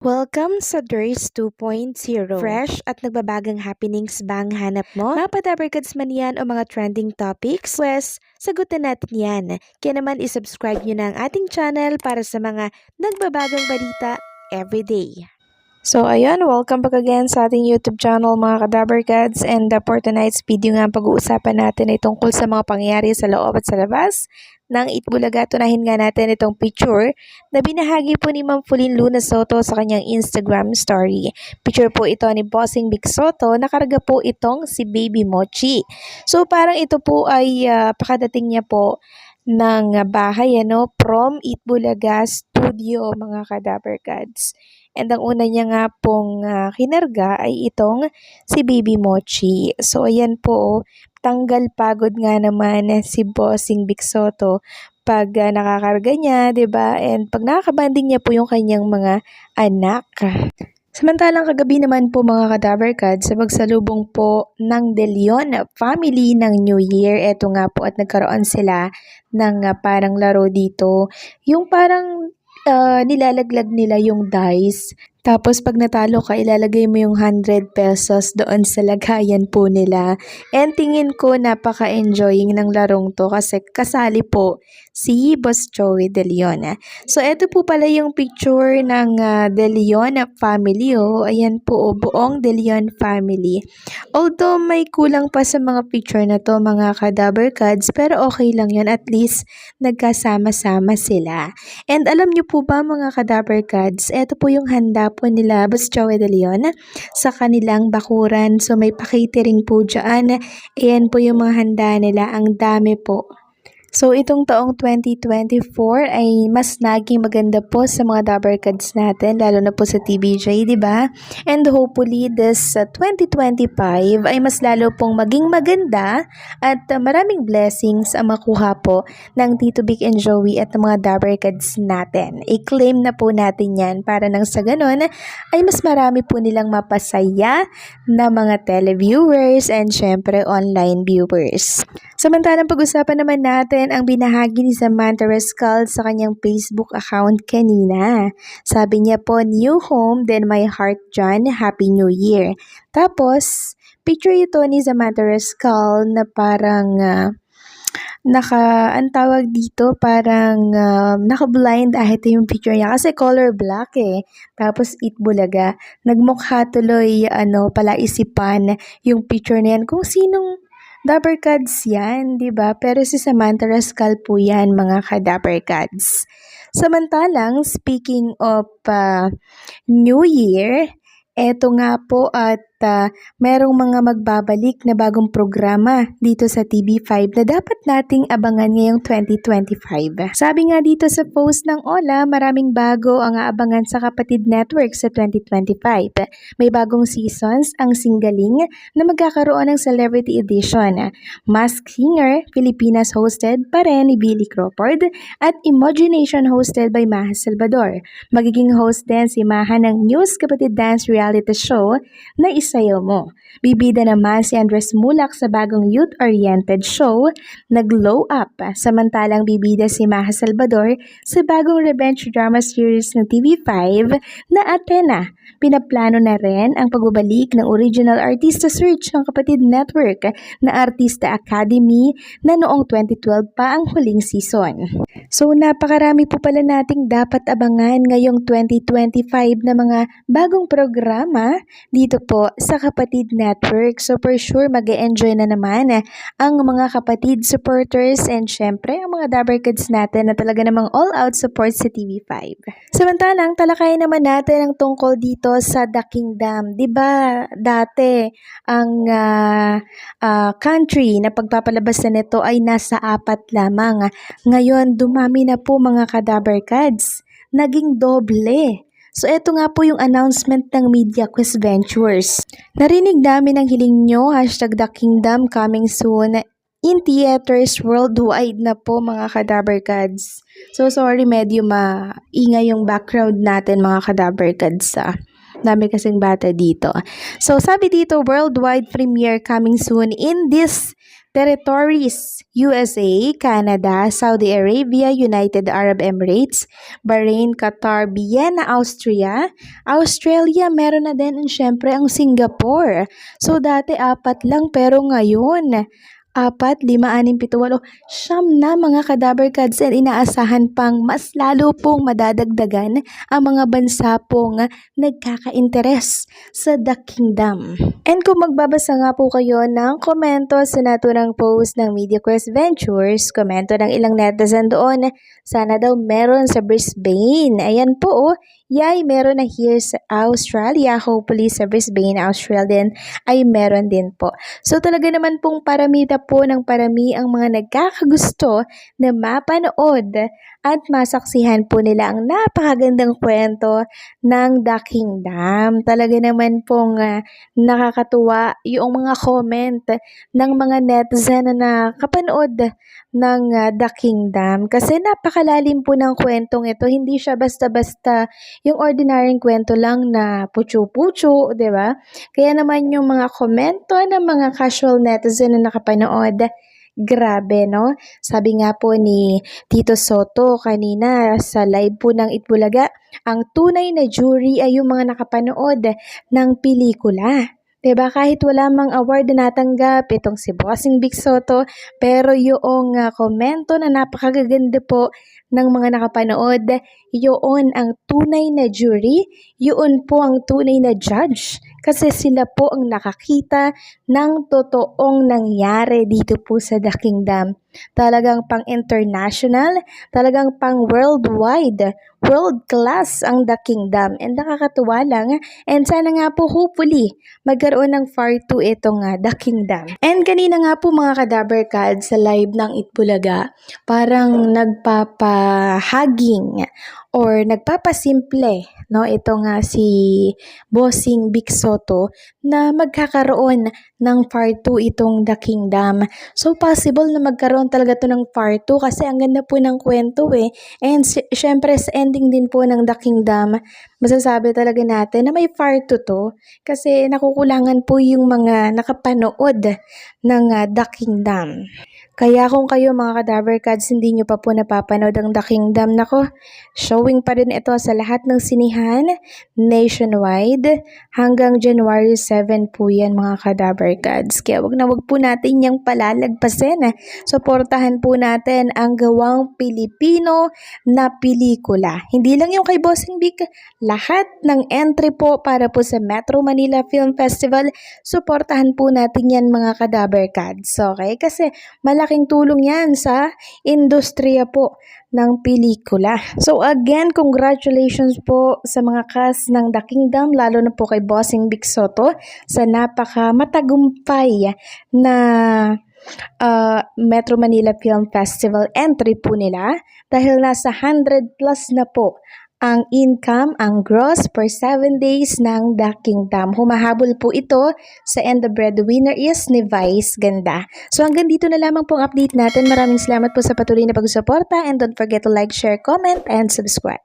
Welcome sa DRS 2.0. Fresh at nagbabagang happenings bang hanap mo? Mga padabarkads man yan o mga trending topics? Pwes, sagutin natin yan. Kaya naman isubscribe nyo na ang ating channel para sa mga nagbabagang balita everyday. So ayun, welcome back again sa ating YouTube channel mga kadabarkads, and for tonight's video nga pag-uusapan natin ay tungkol sa mga pangyayari sa loob at sa labas ng Itbulaga. Tunahin nga natin itong picture na binahagi po ni Ma'am Fulin Luna Soto sa kanyang Instagram story. Picture po ito ni Bossing Big Soto, nakarga po itong si Baby Mochi. So parang ito po ay pakadating niya po ng bahay from Itbulaga Studio mga kadabarkads. And ang una niya nga pong kinarga ay itong si Baby Mochi. So ayan po, tanggal pagod nga naman si Bossing Big Soto pag nakakarga niya, 'di ba? And pag nakakabanding niya po yung kanyang mga anak. Samantalang kagabi naman po mga kadabarkads, sa pagsalubong po ng De Leon family ng New Year, eto nga po at nagkaroon sila ng parang laro dito. Yung parang nilalaglag nila yung dice. Tapos pag natalo ka, ilalagay mo yung 100 pesos doon sa lagayan po nila. And tingin ko napaka-enjoying ng larong to kasi kasali po si Boss Joey De Leon. So eto po pala yung picture ng De Leon family. Ayan po, buong De Leon family. Although may kulang pa sa mga picture na to mga kadabarkads, pero okay lang yun, at least nagkasama-sama sila. And alam nyo po ba mga kadabarkads, eto po yung handa po nila Boss Joey De Leon sa kanilang bakuran. So may pa-catering po dyan. Ayan po yung mga handa nila, ang dami po. So itong taong 2024 ay mas naging maganda po sa mga dabarkads natin, lalo na po sa TBJ, di ba? And hopefully this 2025 ay mas lalo pong maging maganda at maraming blessings ang makuha po ng Tito Vic and Joey at ng mga dabarkads natin. I-claim na po natin yan para nang sa ganon ay mas marami po nilang mapasaya na mga televiewers and syempre online viewers. Samantalang pag-usapan naman natin ang binahagi ni Samantha Rascal sa kanyang Facebook account kanina. Sabi niya po, new home, then my heart John, Happy New Year. Tapos, picture ito ni Samantha Rascal na parang ang tawag dito, parang naka-blind ito yung picture niya kasi color black Tapos Itbulaga, nagmukha tuloy palaisipan yung picture na yan kung sinong dabarkads yan, di ba? Pero si Samantha Rascal po yan, mga kadabarkads. Samantalang, speaking of New Year, eto nga po at merong mga magbabalik na bagong programa dito sa TV5 na dapat nating abangan ngayong 2025. Sabi nga dito sa post ng Ola, maraming bago ang aabangan sa Kapatid Network sa 2025. May bagong seasons ang Singgaling na magkakaroon ng Celebrity Edition. Masked Singer, Pilipinas hosted pa rin ni Billy Crawford at Imagination hosted by Maha Salvador. Magiging host din si Maha ng News Kapatid Dance reality show na Isayaw Mo. Bibida naman si Andres Mulak sa bagong youth-oriented show na Glow Up. Samantalang bibida si Maha Salvador sa bagong revenge drama series ng TV5 na Athena. Pinaplano na rin ang pagbabalik ng original artista search ng Kapatid Network na Artista Academy na noong 2012 pa ang huling season. So napakarami po pala nating dapat abangan ngayong 2025 na mga bagong programa dito po sa Kapatid Network. So for sure mag-e-enjoy na naman ang mga kapatid supporters and syempre ang mga dabarkads natin na talaga namang all-out support sa TV5. Samantalang talakayin naman natin ang tungkol dito sa The Kingdom. Diba dati ang country na pagpapalabas na nito ay nasa 4 lamang. Ngayon dumami na po mga kadabarkads. Naging doble. So eto nga po yung announcement ng Media Quest Ventures. Narinig namin ang hiling nyo, #The Kingdom coming soon in theaters worldwide na po mga kadabarkads. So sorry, medyo maingay yung background natin mga kadabarkads. Dami kasing bata dito. So sabi dito, worldwide premiere coming soon in this territories: USA, Canada, Saudi Arabia, United Arab Emirates, Bahrain, Qatar, Vienna, Austria, Australia, meron na din, and syempre ang Singapore. So dati 4 lang, pero ngayon 4, 5, 6, 7, 8, 9 na mga Kadaver Cats, and inaasahan pang mas lalo pong madadagdagan ang mga bansa pong nagkaka-interes sa The Kingdom. And kung magbabasa nga po kayo ng komento sa naturang post ng Media Quest Ventures, komento ng ilang netizen doon, sana daw meron sa Brisbane. Ayan po, yay, meron na here sa Australia. Hopefully sa Brisbane, Australia din ay meron din po. So talaga naman pong parami ang mga nagkakagusto na mapanood at masaksihan po nila ang napakagandang kwento ng The Kingdom. Talaga naman pong nakakatuwa yung mga comment ng mga netizen na nakapanood ng The Kingdom. Kasi napakalalim po ng kwentong ito. Hindi siya basta-basta yung ordinaryong kwento lang na putyo-putyo, di ba? Kaya naman yung mga komento ng mga casual netizen na nakapanood, grabe, no? Sabi nga po ni Tito Soto kanina sa live po ng Itbulaga, ang tunay na jury ay yung mga nakapanood ng pelikula. Diba? Kahit wala mang award na natanggap itong si Bossing Big Soto, pero yung komento na napakaganda po ng mga nakapanood, yun ang tunay na jury, yun po ang tunay na judge. Kasi sila po ang nakakita ng totoong nangyari dito po sa The Kingdom. Talagang pang-international, talagang pang-worldwide, world class ang The Kingdom. And nakakatuwa lang. And sana nga po hopefully magkaroon ng part 2 itong The Kingdom. And kanina nga po mga Kadaver Cats sa live ng Itbulaga, parang nagpapahaging or nagpapasimple, no, ito nga si Bossing Big Soto na magkakaroon ng part 2 itong The Kingdom. So possible na magkaroon talaga to ng part 2 kasi ang ganda po ng kwento eh. And syempre sa ending din po ng The Kingdom, masasabi talaga natin na may part 2 to kasi nakukulangan po yung mga nakapanood ng The Kingdom. Kaya kung kayo mga Kadaver Cats hindi nyo pa po napapanood ang The Kingdom, nako, showing pa rin ito sa lahat ng sinihan nationwide hanggang January 7 po yan mga Kadaver Cats. Kaya wag po natin yung palalagpasin. Suportahan po natin ang gawang Pilipino na pelikula. Hindi lang yung kay Bossing Big, lahat ng entry po para po sa Metro Manila Film Festival, suportahan po natin yan mga Kadaver Cats. Okay? Kasi malaking tulong yan sa industriya po ng pelikula. So again, congratulations po sa mga cast ng The Kingdom, lalo na po kay Bossing Big Soto sa napaka matagumpay na Metro Manila Film Festival entry po nila dahil nasa 100 plus na po ang income, ang gross per 7 days ng The Kingdom. Humahabol po ito sa And the Breadwinner is ni Vice Ganda. So hanggang dito na lamang pong update natin. Maraming salamat po sa patuloy na pagsuporta and don't forget to like, share, comment, and subscribe.